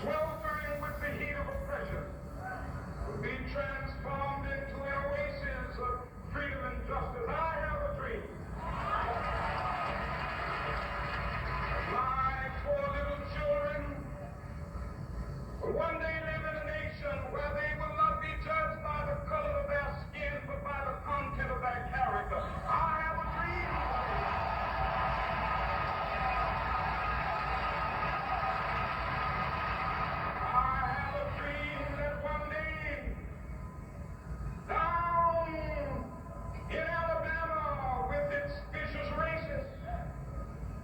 sweltering with the heat of oppression, will be transformed into an oasis of freedom and justice. I have a dream. My four little children will one day live in a nation where they will not be judged by the color of their skin, but by the content of their character. I have a dream. I have a dream that one day, down in Alabama, with its vicious racists,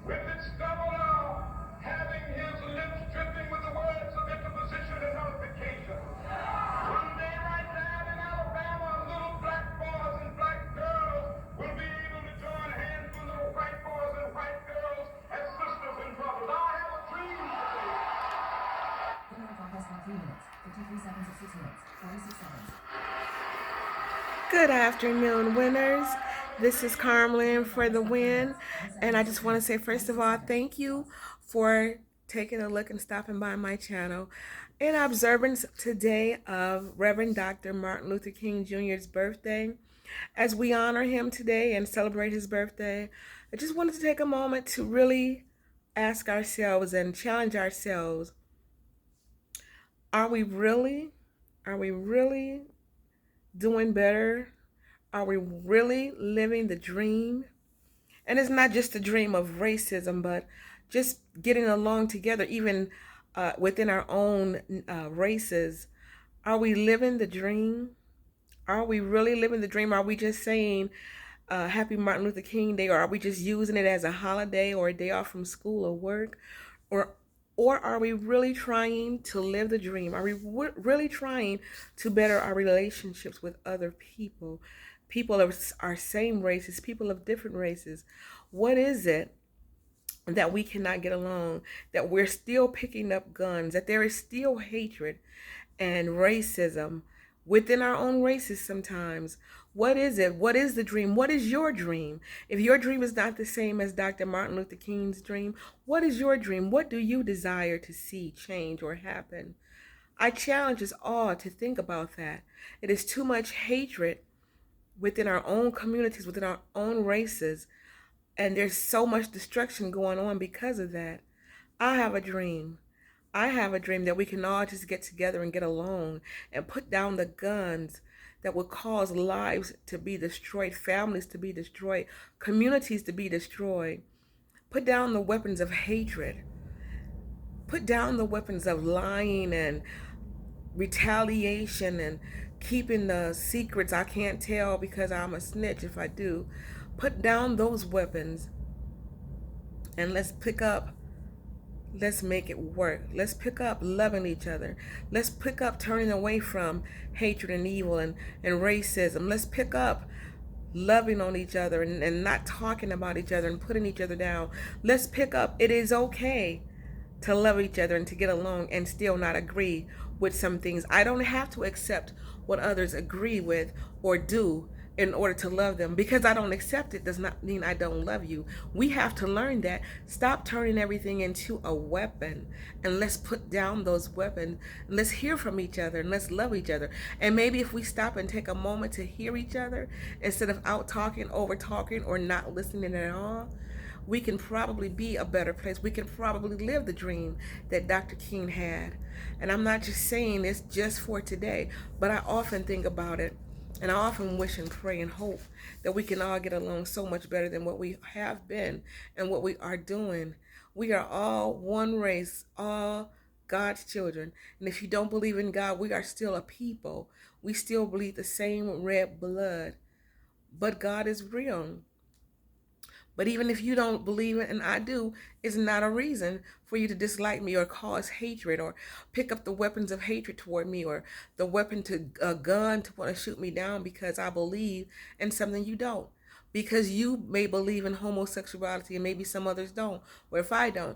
with its governor having his lips dripping with the words of interposition and nullification. One day right there in Alabama, little black boys and black girls will be able to join hands with little white boys and white girls as sisters and brothers. I have a dream today. Good afternoon, winners. This is Carm-Lynn for the win. And I just want to say, first of all, thank you for taking a look and stopping by my channel. In observance today of Reverend Dr. Martin Luther King Jr.'s birthday, as we honor him today and celebrate his birthday, I just wanted to take a moment to really ask ourselves and challenge ourselves. Are we really doing better? Are we really living the dream? And it's not just the dream of racism, but just getting along together, even within our own races. Are we living the dream? Are we really living the dream? Are we just saying Happy Martin Luther King Day, or are we just using it as a holiday or a day off from school or work? Or are we really trying to live the dream? Are we really trying to better our relationships with other people? People of our same races, people of different races. What is it that we cannot get along? That we're still picking up guns? That there is still hatred and racism within our own races sometimes? What is it? What is the dream? What is your dream? If your dream is not the same as Dr. Martin Luther King's dream, what is your dream? What do you desire to see change or happen? I challenge us all to think about that. It is too much hatred within our own communities, within our own races, and there's so much destruction going on because of that. I have a dream. I have a dream that we can all just get together and get along and put down the guns that would cause lives to be destroyed, families to be destroyed, communities to be destroyed. Put down the weapons of hatred. Put down the weapons of lying and retaliation and keeping the secrets I can't tell because I'm a snitch if I do. Put down those weapons and let's make it work. Let's pick up loving each other. Let's pick up turning away from hatred and evil and racism. Let's pick up loving on each other and not talking about each other and putting each other down. Let's pick up, it is okay to love each other and to get along and still not agree with some things. I don't have to accept what others agree with or do in order to love them. Because I don't accept it does not mean I don't love you. We have to learn that. Stop turning everything into a weapon, and let's put down those weapons. Let's hear from each other and let's love each other. And maybe if we stop and take a moment to hear each other instead of out talking, over talking, or not listening at all, we can probably be a better place. We can probably live the dream that Dr. King had. And I'm not just saying this just for today, but I often think about it. And I often wish and pray and hope that we can all get along so much better than what we have been and what we are doing. We are all one race, all God's children. And if you don't believe in God, we are still a people. We still bleed the same red blood. But God is real. But even if you don't believe it, and I do, it's not a reason for you to dislike me or cause hatred or pick up the weapons of hatred toward me or the weapon to a gun to want to shoot me down because I believe in something you don't. Because you may believe in homosexuality and maybe some others don't. Or if I don't,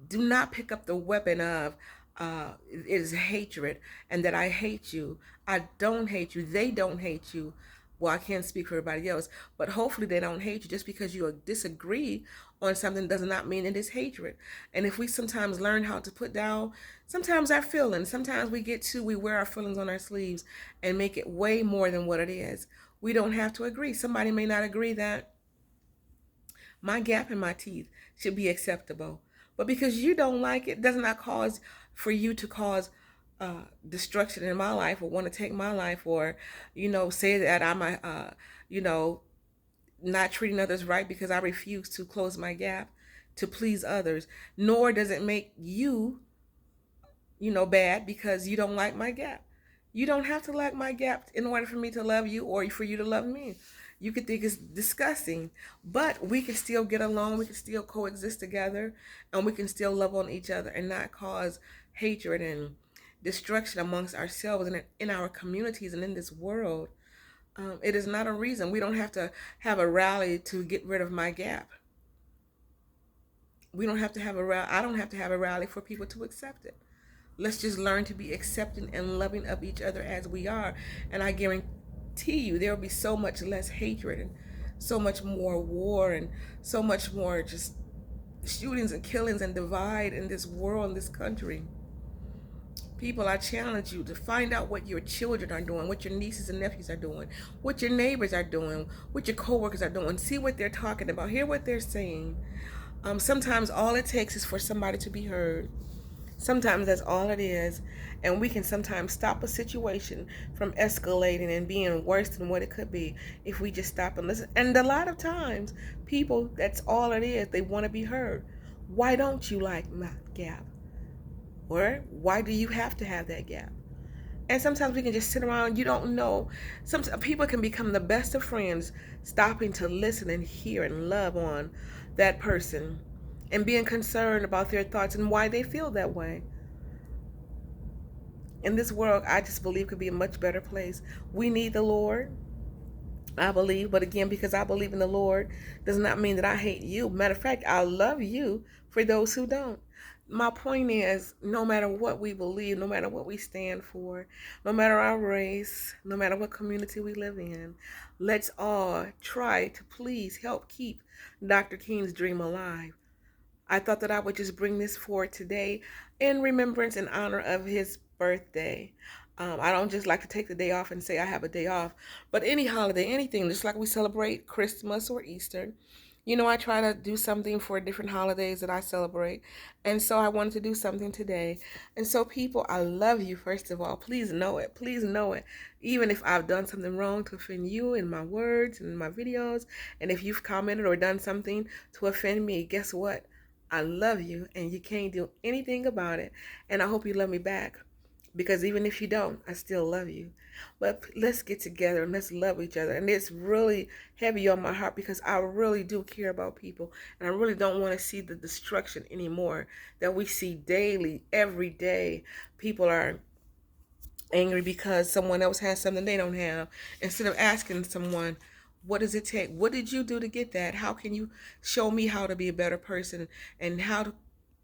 do not pick up the weapon of it is hatred and that I hate you. I don't hate you. They don't hate you. Well, I can't speak for everybody else, but hopefully they don't hate you. Just because you disagree on something does not mean it is hatred. And if we sometimes learn how to put down sometimes our feelings, sometimes we wear our feelings on our sleeves and make it way more than what it is. We don't have to agree. Somebody may not agree that my gap in my teeth should be acceptable. But because you don't like it, does not cause for you to cause destruction in my life or want to take my life or, say that I'm you know, not treating others right because I refuse to close my gap to please others. Nor does it make you, bad because you don't like my gap. You don't have to like my gap in order for me to love you or for you to love me. You could think it's disgusting, but we can still get along. We can still coexist together, and we can still love on each other and not cause hatred and destruction amongst ourselves and in our communities and in this world. It is not a reason. We don't have to have a rally to get rid of my gap. We don't have to have a rally. I don't have to have a rally for people to accept it. Let's just learn to be accepting and loving of each other as we are. And I guarantee you, there will be so much less hatred and so much more war and so much more just shootings and killings and divide in this world, in this country. People, I challenge you to find out what your children are doing, what your nieces and nephews are doing, what your neighbors are doing, what your coworkers are doing. See what they're talking about. Hear what they're saying. Sometimes all it takes is for somebody to be heard. Sometimes that's all it is. And we can sometimes stop a situation from escalating and being worse than what it could be if we just stop and listen. And a lot of times, people, that's all it is. They want to be heard. Why don't you like my gap? Or why do you have to have that gap? And sometimes we can just sit around, you don't know. Some people can become the best of friends, stopping to listen and hear and love on that person and being concerned about their thoughts and why they feel that way. In this world, I just believe could be a much better place. We need the Lord, I believe, but again, because I believe in the Lord does not mean that I hate you. Matter of fact, I love you for those who don't. My point is, no matter what we believe, no matter what we stand for, no matter our race, no matter what community we live in, let's all try to please help keep Dr. King's dream alive. I thought that I would just bring this forward today in remembrance and honor of his birthday. I don't just like to take the day off and say I have a day off, but any holiday, anything, just like we celebrate Christmas or Easter. I try to do something for different holidays that I celebrate. And so I wanted to do something today. And so, people, I love you, first of all. Please know it. Please know it. Even if I've done something wrong to offend you in my words and in my videos, and if you've commented or done something to offend me, guess what? I love you, and you can't do anything about it. And I hope you love me back, because even if you don't, I still love you. But let's get together and let's love each other. And it's really heavy on my heart because I really do care about people, and I really don't want to see the destruction anymore that we see daily, every day. People are angry because someone else has something they don't have, instead of asking someone, what does it take? What did you do to get that? How can you show me how to be a better person and how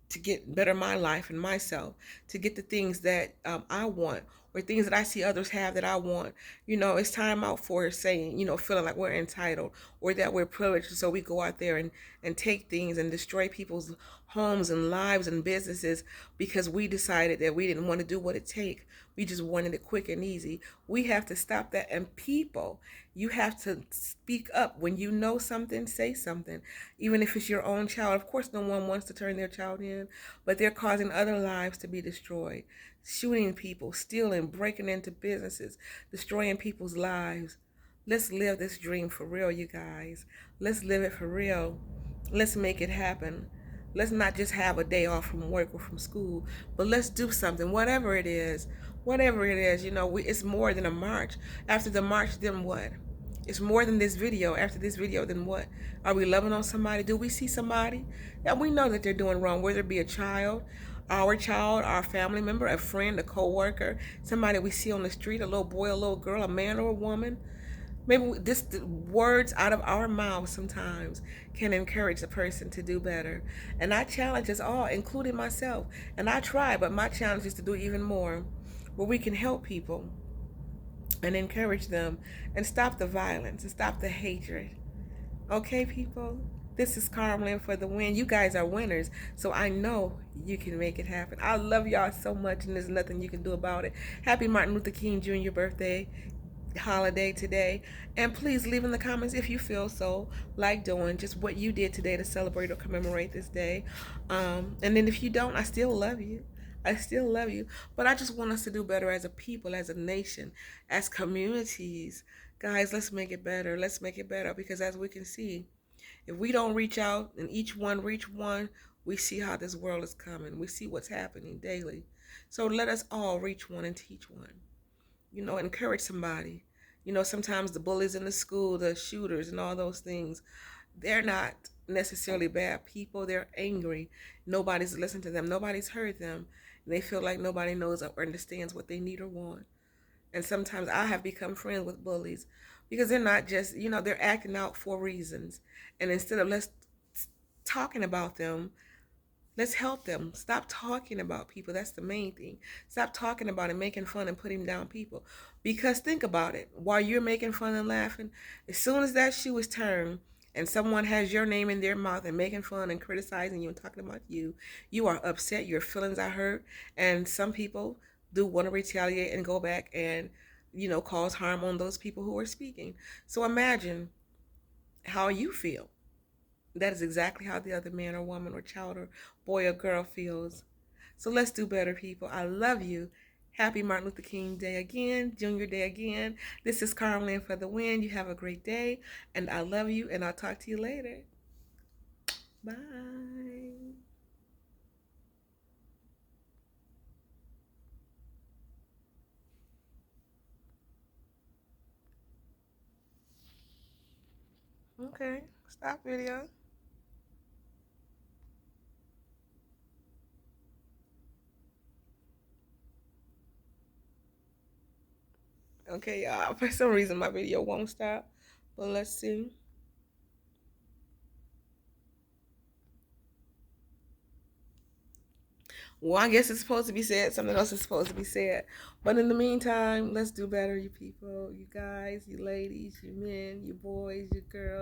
to get better my life and myself, to get the things that I want, or things that I see others have that I want. It's time out for saying, feeling like we're entitled or that we're privileged. So we go out there and take things and destroy people's homes and lives and businesses because we decided that we didn't want to do what it takes. We just wanted it quick and easy. We have to stop that. And people, you have to speak up. When you know something, say something. Even if it's your own child. Of course, no one wants to turn their child in, but they're causing other lives to be destroyed. Shooting people, stealing, breaking into businesses, destroying people's lives. Let's live this dream for real, you guys. Let's live it for real. Let's make it happen. Let's not just have a day off from work or from school, but let's do something, whatever it is. Whatever it is, it's more than a march. After the march, then what? It's more than this video. After this video, then what? Are we loving on somebody? Do we see somebody that we know that they're doing wrong, whether it be a child, our family member, a friend, a co-worker, somebody we see on the street, a little boy, a little girl, a man or a woman? Maybe this the words out of our mouths sometimes can encourage a person to do better. And I challenge us all, including myself. And I try, but my challenge is to do even more, where we can help people. and encourage them and stop the violence and stop the hatred. Okay, people? This is Carm-Lynn for the win. You guys are winners, so I know you can make it happen. I love y'all so much, and there's nothing you can do about it. Happy Martin Luther King Jr. birthday holiday today. And please leave in the comments if you feel so like doing just what you did today to celebrate or commemorate this day. And then if you don't, I still love you. I still love you. But I just want us to do better as a people, as a nation, as communities. Guys, let's make it better. Let's make it better because as we can see, if we don't reach out and each one reach one, we see how this world is coming. We see what's happening daily. So let us all reach one and teach one. Encourage somebody. Sometimes the bullies in the school, the shooters, and all those things, they're not necessarily bad people. They're angry. Nobody's listened to them. Nobody's heard them. They feel like nobody knows or understands what they need or want. And sometimes I have become friends with bullies because they're not just, they're acting out for reasons. And instead of let's talking about them, let's help them. Stop talking about people. That's the main thing. Stop talking about and making fun and putting down people. Because think about it. While you're making fun and laughing, as soon as that shoe is turned and someone has your name in their mouth and making fun and criticizing you and talking about you, you are upset. Your feelings are hurt. And some people do want to retaliate and go back and, cause harm on those people who are speaking. So imagine how you feel. That is exactly how the other man or woman or child or boy or girl feels. So let's do better, people. I love you. Happy Martin Luther King Day again, Junior Day again. This is Carm-Lynn for the win. You have a great day, and I love you, and I'll talk to you later. Bye. Okay, stop video. Okay, y'all. For some reason, my video won't stop, but let's see. Well, I guess it's supposed to be said. Something else is supposed to be said. But in the meantime, let's do better, you people, you guys, you ladies, you men, you boys, you girls.